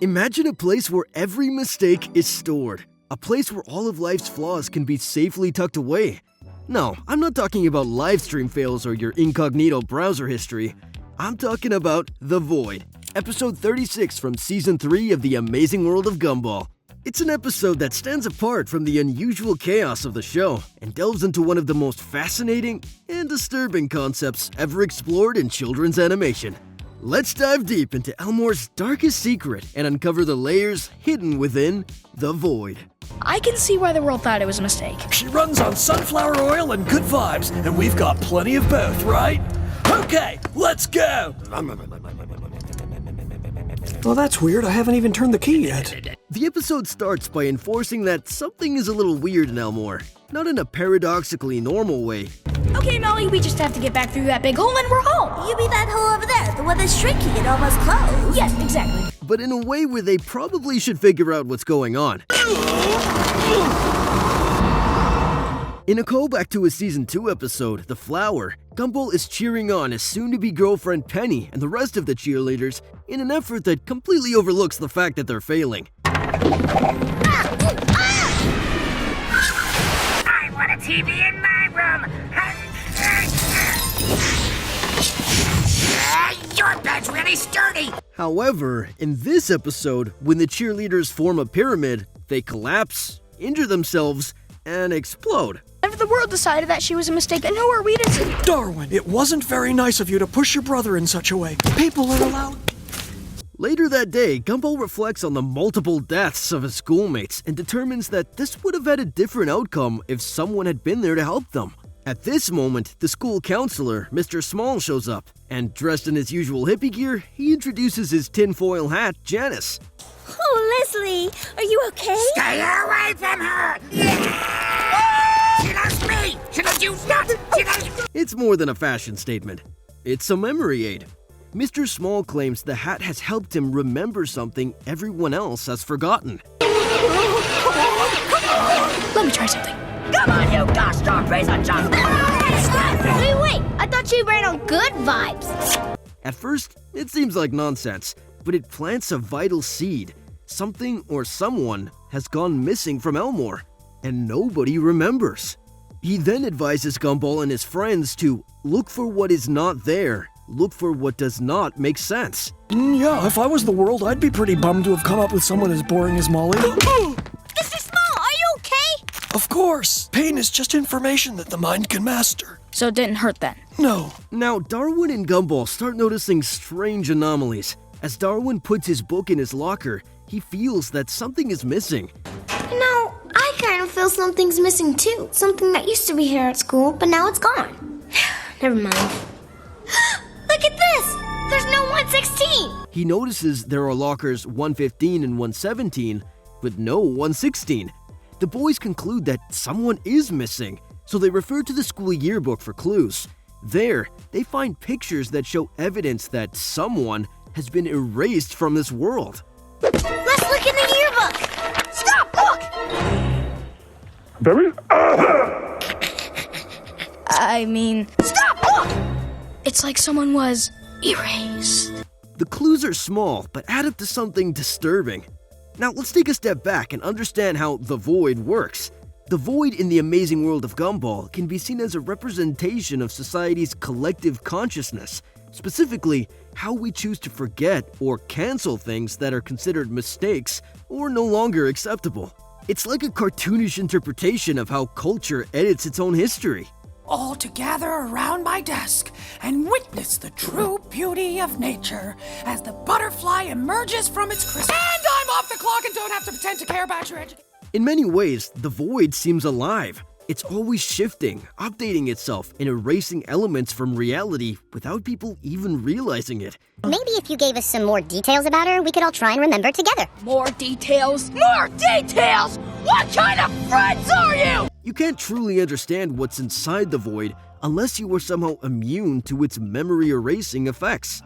Imagine a place where every mistake is stored. A place where all of life's flaws can be safely tucked away. No, I'm not talking about live stream fails or your incognito browser history. I'm talking about The Void, episode 36 from season 3 of the Amazing World of Gumball. It's an episode that stands apart from the unusual chaos of the show and delves into one of the most fascinating and disturbing concepts ever explored in children's animation. Let's dive deep into Elmore's darkest secret and uncover the layers hidden within The Void. I can see why the world thought it was a mistake. She runs on sunflower oil and good vibes, and we've got plenty of both, right? Okay, let's go! Well, that's weird. I haven't even turned the key yet. The episode starts by enforcing that something is a little weird in Elmore. Not in a paradoxically normal way. Okay, Molly, we just have to get back through that big hole and we're home. You mean that hole over there, the one that's shrinking and almost closed? Yes, exactly. But in a way where they probably should figure out what's going on. In a callback to a season 2 episode, The Flower, Gumball is cheering on his soon-to-be girlfriend Penny and the rest of the cheerleaders in an effort that completely overlooks the fact that they're failing. I want a TV in my room. Your bed's really sturdy. However, in this episode, when the cheerleaders form a pyramid, they collapse, injure themselves, and explode. If the world decided that she was a mistake, then who are we to say? Darwin, it wasn't very nice of you to push your brother in such a way. People are allowed. Later that day, Gumball reflects on the multiple deaths of his schoolmates and determines that this would have had a different outcome if someone had been there to help them. At this moment, the school counselor, Mr. Small, shows up, and dressed in his usual hippie gear, he introduces his tinfoil hat, Janice. Oh, Leslie, are you okay? Stay away from her. She loves me. She loves you not. She loves... It's more than a fashion statement. It's a memory aid. Mr. Small claims the hat has helped him remember something everyone else has forgotten. Let me try something. Come on, you gosh darn piece of junk. Wait, I thought you ran on good vibes. At first, it seems like nonsense, but it plants a vital seed. Something or someone has gone missing from Elmore, and nobody remembers. He then advises Gumball and his friends to look for what is not there, look for what does not make sense. Yeah, if I was the world, I'd be pretty bummed to have come up with someone as boring as Molly. Mr. Small, are you okay? Of course. Pain is just information that the mind can master. So it didn't hurt then? No. Now, Darwin and Gumball start noticing strange anomalies. As Darwin puts his book in his locker, he feels that something is missing. You know, I kind of feel something's missing too. Something that used to be here at school, but now it's gone. Never mind. Look at this! There's no 116! He notices there are lockers 115 and 117, but no 116. The boys conclude that someone is missing, so they refer to the school yearbook for clues. There, they find pictures that show evidence that someone has been erased from this world. Let's look in the yearbook! Stop! Look! Stop! Look! It's like someone was erased. The clues are small, but add up to something disturbing. Now, let's take a step back and understand how The Void works. The Void in the Amazing World of Gumball can be seen as a representation of society's collective consciousness, specifically how we choose to forget or cancel things that are considered mistakes or no longer acceptable. It's like a cartoonish interpretation of how culture edits its own history. All to gather around my desk and witness the true beauty of nature as the butterfly emerges from its chrysalis. And I'm off the clock and don't have to pretend to care about your education. In many ways, The Void seems alive. It's always shifting, updating itself, and erasing elements from reality without people even realizing it. Maybe if you gave us some more details about her, we could all try and remember together. More details? More details! What kind of friends are you? You can't truly understand what's inside The Void unless you are somehow immune to its memory-erasing effects.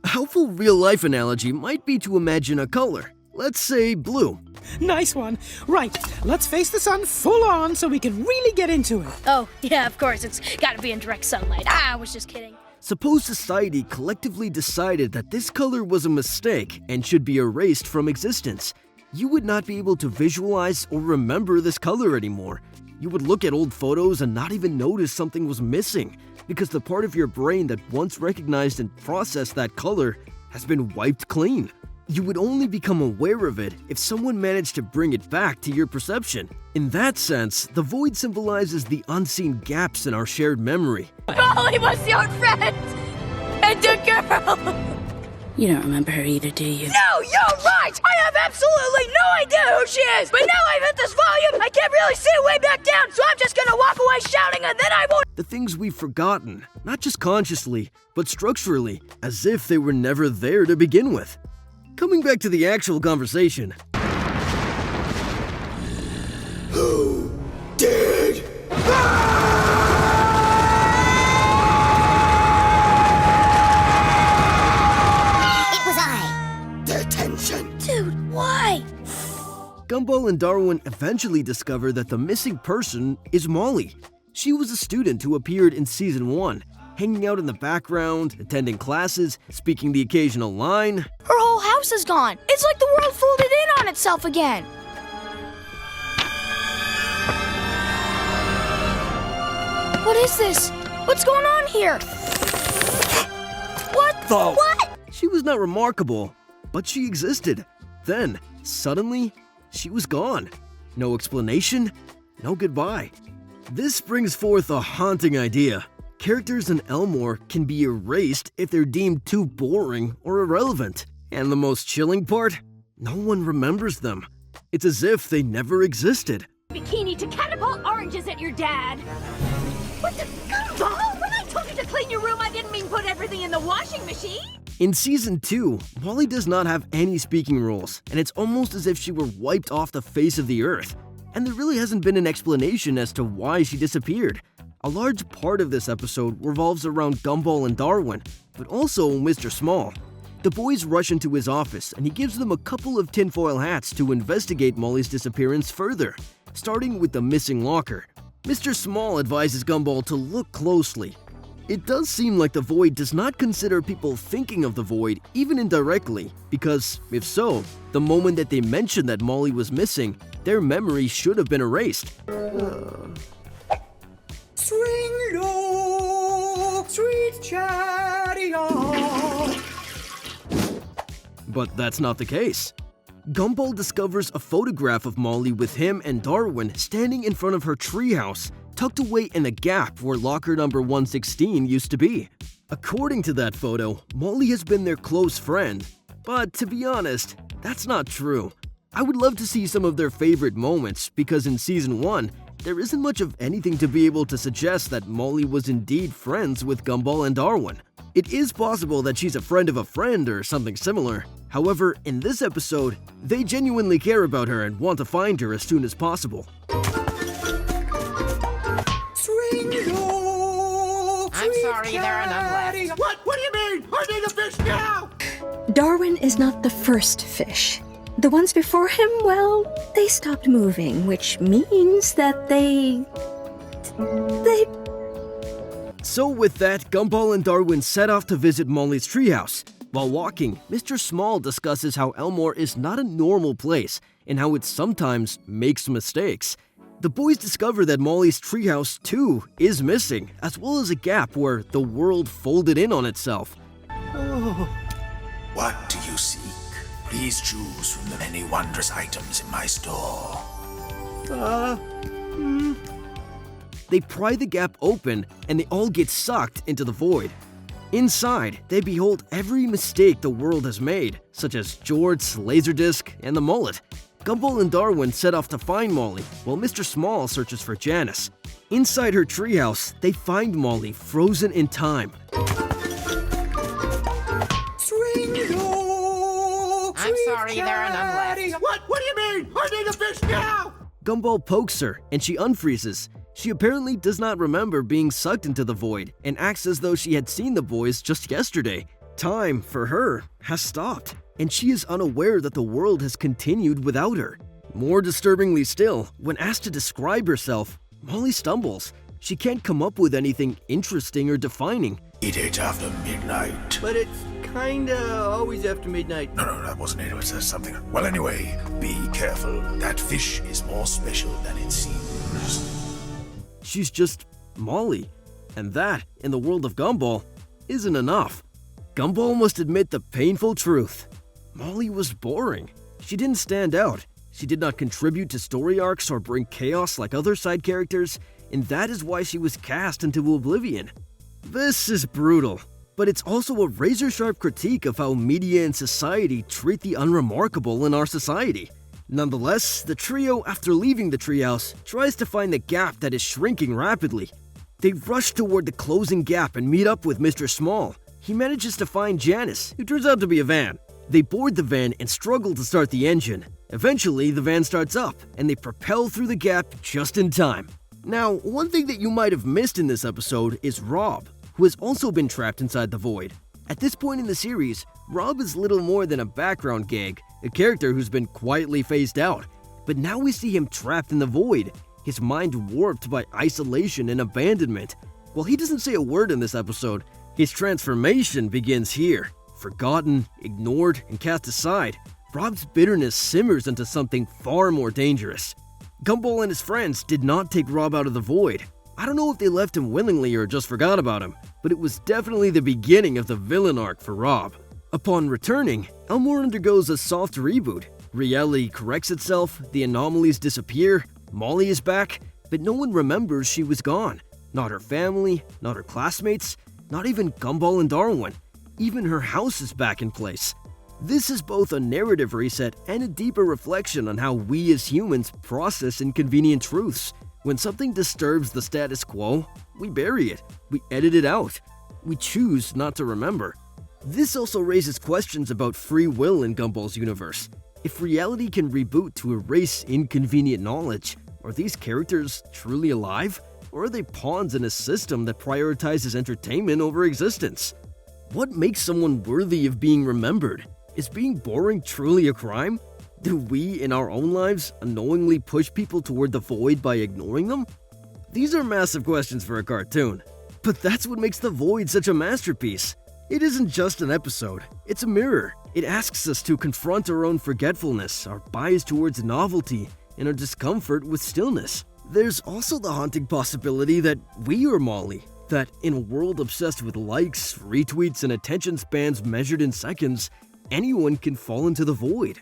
A helpful real-life analogy might be to imagine a color. Let's say blue. Nice one. Right, let's face the sun full on so we can really get into it. Oh, yeah, of course. It's gotta be in direct sunlight. I was just kidding. Suppose society collectively decided that this color was a mistake and should be erased from existence. You would not be able to visualize or remember this color anymore. You would look at old photos and not even notice something was missing because the part of your brain that once recognized and processed that color has been wiped clean. You would only become aware of it if someone managed to bring it back to your perception. In that sense, the void symbolizes the unseen gaps in our shared memory. Molly was your friend! And the girl! You don't remember her either, do you? No, you're right! I have absolutely no idea who she is! But now I've hit this volume, I can't really see way back down, so I'm just gonna walk away shouting and then I won't— The things we've forgotten, not just consciously, but structurally, as if they were never there to begin with. Coming back to the actual conversation. Who did? Detention. Dude, why? Gumball and Darwin eventually discover that the missing person is Molly. She was a student who appeared in Season 1, hanging out in the background, attending classes, speaking the occasional line. Her whole house is gone! It's like the world folded in on itself again! What is this? What's going on here? What? She was not remarkable, but she existed. Then, suddenly, she was gone. No explanation, no goodbye. This brings forth a haunting idea. Characters in Elmore can be erased if they're deemed too boring or irrelevant. And the most chilling part? No one remembers them. It's as if they never existed. Bikini to catapult oranges at your dad! What the— Gumball? When I told you to clean your room, I didn't mean put everything in the washing machine! In Season 2, Molly does not have any speaking roles, and it's almost as if she were wiped off the face of the earth. And there really hasn't been an explanation as to why she disappeared. A large part of this episode revolves around Gumball and Darwin, but also Mr. Small. The boys rush into his office and he gives them a couple of tinfoil hats to investigate Molly's disappearance further, starting with the missing locker. Mr. Small advises Gumball to look closely. It does seem like the Void does not consider people thinking of the Void even indirectly, because if so, the moment that they mentioned that Molly was missing, their memory should have been erased. Swing low, sweet chariot. But that's not the case. Gumball discovers a photograph of Molly with him and Darwin standing in front of her treehouse, tucked away in a gap where locker number 116 used to be. According to that photo, Molly has been their close friend. But to be honest, that's not true. I would love to see some of their favorite moments because in Season 1, there isn't much of anything to be able to suggest that Molly was indeed friends with Gumball and Darwin. It is possible that she's a friend of a friend or something similar. However, in this episode, they genuinely care about her and want to find her as soon as possible. Swing low, I'm sorry, there are none left. What? What do you mean? I need a fish now! Darwin is not the first fish. The ones before him, well, they stopped moving, which means that they... So with that, Gumball and Darwin set off to visit Molly's treehouse. While walking, Mr. Small discusses how Elmore is not a normal place and how it sometimes makes mistakes. The boys discover that Molly's treehouse too is missing, as well as a gap where the world folded in on itself. What do you seek? Please choose from the many wondrous items in my store. They pry the gap open and they all get sucked into the void. Inside, they behold every mistake the world has made, such as Jort's, Laserdisc, and the mullet. Gumball and Darwin set off to find Molly, while Mr. Small searches for Janice. Inside her treehouse, they find Molly frozen in time. Swing low, I'm sorry, there are none left. What? What do you mean? I need a fish now! Gumball pokes her and she unfreezes. She apparently does not remember being sucked into the void and acts as though she had seen the boys just yesterday. Time, for her, has stopped, and she is unaware that the world has continued without her. More disturbingly still, when asked to describe herself, Molly stumbles. She can't come up with anything interesting or defining. Eat it after midnight. But it's kinda always after midnight. No, that wasn't it. It was something. Well, anyway, be careful. That fish is more special than it seems. She's just Molly. And that, in the world of Gumball, isn't enough. Gumball must admit the painful truth. Molly was boring. She didn't stand out. She did not contribute to story arcs or bring chaos like other side characters, and that is why she was cast into oblivion. This is brutal, but it's also a razor-sharp critique of how media and society treat the unremarkable in our society. Nonetheless, the trio, after leaving the treehouse, tries to find the gap that is shrinking rapidly. They rush toward the closing gap and meet up with Mr. Small. He manages to find Janice, who turns out to be a van. They board the van and struggle to start the engine. Eventually, the van starts up, and they propel through the gap just in time. Now, one thing that you might have missed in this episode is Rob, who has also been trapped inside the void. At this point in the series, Rob is little more than a background gag, a character who's been quietly phased out. But now we see him trapped in the void, his mind warped by isolation and abandonment. While he doesn't say a word in this episode, his transformation begins here. Forgotten, ignored, and cast aside, Rob's bitterness simmers into something far more dangerous. Gumball and his friends did not take Rob out of the void. I don't know if they left him willingly or just forgot about him, but it was definitely the beginning of the villain arc for Rob. Upon returning, Elmore undergoes a soft reboot. Reality corrects itself, the anomalies disappear, Molly is back, but no one remembers she was gone. Not her family, not her classmates, not even Gumball and Darwin. Even her house is back in place. This is both a narrative reset and a deeper reflection on how we as humans process inconvenient truths. When something disturbs the status quo, we bury it, we edit it out, we choose not to remember. This also raises questions about free will in Gumball's universe. If reality can reboot to erase inconvenient knowledge, are these characters truly alive? Or are they pawns in a system that prioritizes entertainment over existence? What makes someone worthy of being remembered? Is being boring truly a crime? Do we, in our own lives, unknowingly push people toward the void by ignoring them? These are massive questions for a cartoon. But that's what makes The Void such a masterpiece. It isn't just an episode, it's a mirror. It asks us to confront our own forgetfulness, our bias towards novelty, and our discomfort with stillness. There's also the haunting possibility that we are Molly, that in a world obsessed with likes, retweets, and attention spans measured in seconds, anyone can fall into the void.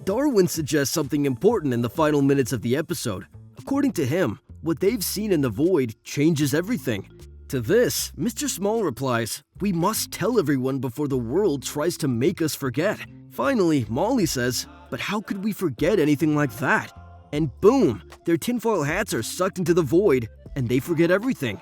Darwin suggests something important in the final minutes of the episode. According to him, what they've seen in the void changes everything. To this, Mr. Small replies, "We must tell everyone before the world tries to make us forget." Finally, Molly says, "But how could we forget anything like that?" And boom, their tinfoil hats are sucked into the void, and they forget everything.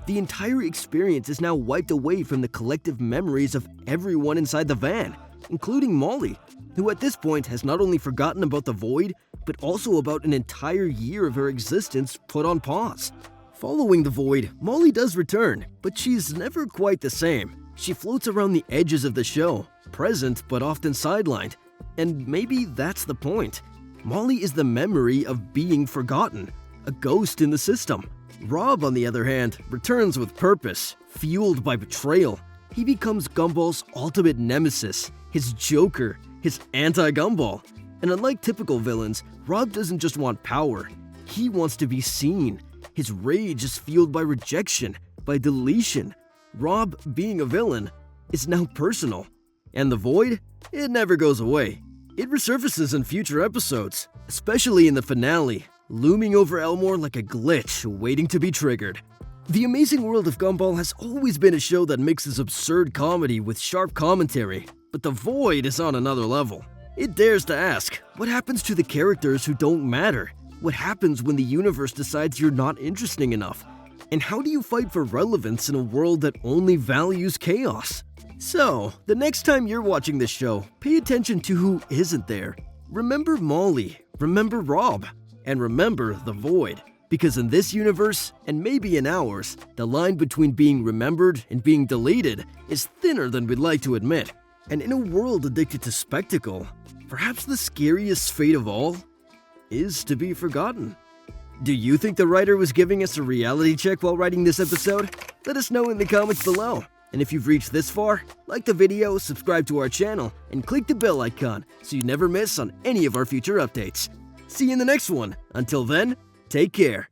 The entire experience is now wiped away from the collective memories of everyone inside the van, including Molly, who at this point has not only forgotten about the void, but also about an entire year of her existence put on pause. Following the void, Molly does return, but she's never quite the same. She floats around the edges of the show, present but often sidelined. And maybe that's the point. Molly is the memory of being forgotten, a ghost in the system. Rob, on the other hand, returns with purpose, fueled by betrayal. He becomes Gumball's ultimate nemesis, his Joker, his anti-Gumball. And unlike typical villains, Rob doesn't just want power, he wants to be seen. His rage is fueled by rejection, by deletion. Rob, being a villain, is now personal. And the void? It never goes away. It resurfaces in future episodes, especially in the finale, looming over Elmore like a glitch waiting to be triggered. The Amazing World of Gumball has always been a show that mixes absurd comedy with sharp commentary, but The Void is on another level. It dares to ask, what happens to the characters who don't matter? What happens when the universe decides you're not interesting enough? And how do you fight for relevance in a world that only values chaos? So, the next time you're watching this show, pay attention to who isn't there. Remember Molly, remember Rob, and remember The Void. Because in this universe, and maybe in ours, the line between being remembered and being deleted is thinner than we'd like to admit. And in a world addicted to spectacle, perhaps the scariest fate of all is to be forgotten. Do you think the writer was giving us a reality check while writing this episode? Let us know in the comments below. And if you've reached this far, like the video, subscribe to our channel, and click the bell icon so you never miss on any of our future updates. See you in the next one. Until then, take care.